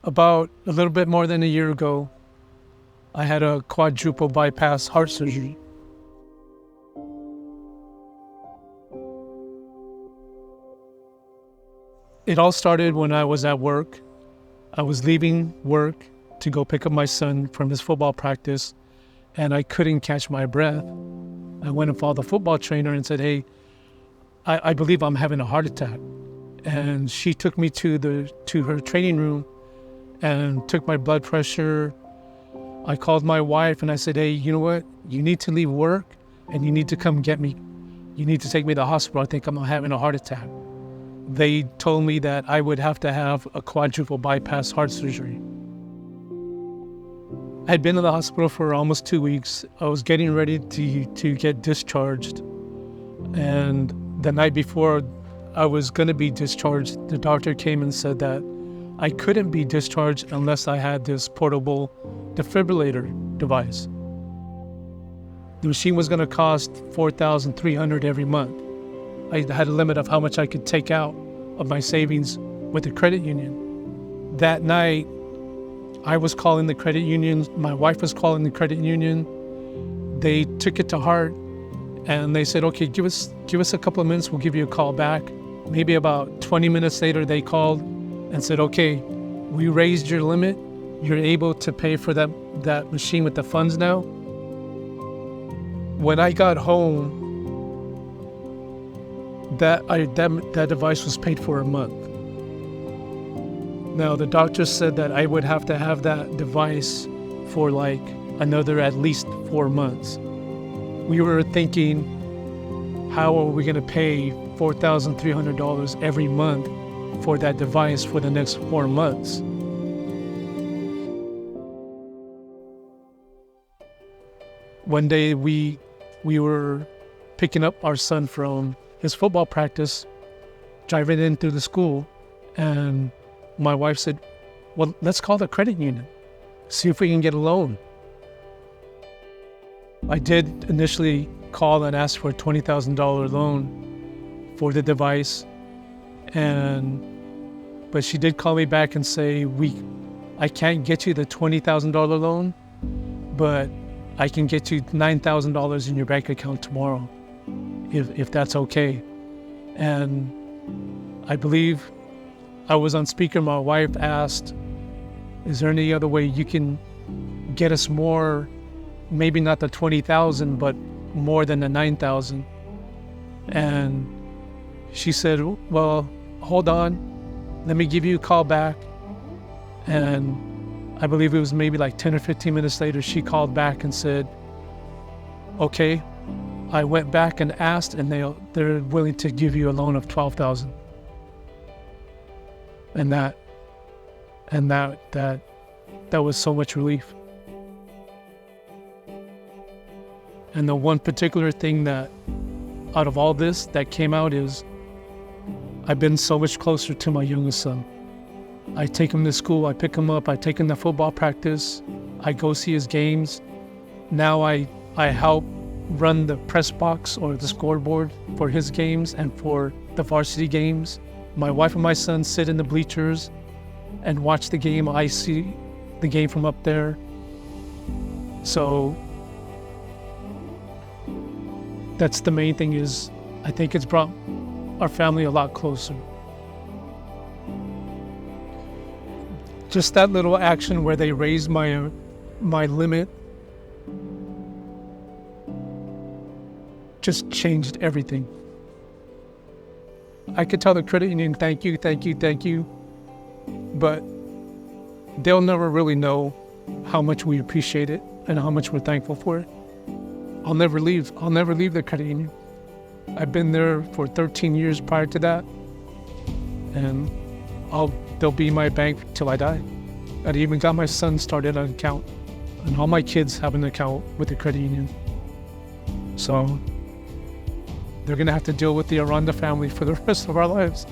About a little bit more than a year ago, I had a quadruple bypass heart surgery. It all started when I was at work. I was leaving work to go pick up my son from his football practice, and I couldn't catch my breath. I went and called the football trainer and said, "Hey, I believe I'm having a heart attack." And she took me to her training room and took my blood pressure. I called my wife and I said, "Hey, you know what? You need to leave work and you need to come get me. You need to take me to the hospital. I think I'm having a heart attack." They told me that I would have to have a quadruple bypass heart surgery. I had been in the hospital for almost 2 weeks. I was getting ready to get discharged. And the night before I was going to be discharged, the doctor came and said that I couldn't be discharged unless I had this portable defibrillator device. The machine was going to cost $4,300 every month. I had a limit of how much I could take out of my savings with the credit union. That night, I was calling the credit union. My wife was calling the credit union. They took it to heart and they said, "Okay, give us a couple of minutes. We'll give you a call back." Maybe about 20 minutes later, they called and said, "Okay, we raised your limit. You're able to pay for that machine with the funds now." When I got home, that device was paid for a month. Now, the doctor said that I would have to have that device for like another at least 4 months. We were thinking, how are we going to pay $4,300 every month for that device for the next 4 months? One day we were picking up our son from his football practice, driving in through the school, and my wife said, "Well, let's call the credit union, see if we can get a loan." I did initially call and ask for a $20,000 loan for the device, but she did call me back and say, "I can't get you the $20,000 loan, but I can get you $9,000 in your bank account tomorrow, if that's okay." And I believe I was on speaker. My wife asked, "Is there any other way you can get us more, maybe not the 20,000, but more than the 9,000?" And she said, "Well, hold on, let me give you a call back." And I believe it was maybe like 10 or 15 minutes later, she called back and said, "Okay." I went back and asked, and they're willing to give you a loan of $12,000. And that was so much relief. And the one particular thing that out of all this that came out is I've been so much closer to my youngest son. I take him to school, I pick him up, I take him to football practice, I go see his games. Now I help run the press box or the scoreboard for his games and for the varsity games. My wife and my son sit in the bleachers and watch the game. I see the game from up there. So that's the main thing, is I think it's brought our family a lot closer. Just that little action where they raised my limit just changed everything. I could tell the credit union, thank you, but they'll never really know how much we appreciate it and how much we're thankful for it. I'll never leave the credit union. I've been there for 13 years prior to that, and they'll be my bank till I die. I even got my son started an account, and all my kids have an account with the credit union. So they're gonna have to deal with the Aranda family for the rest of our lives.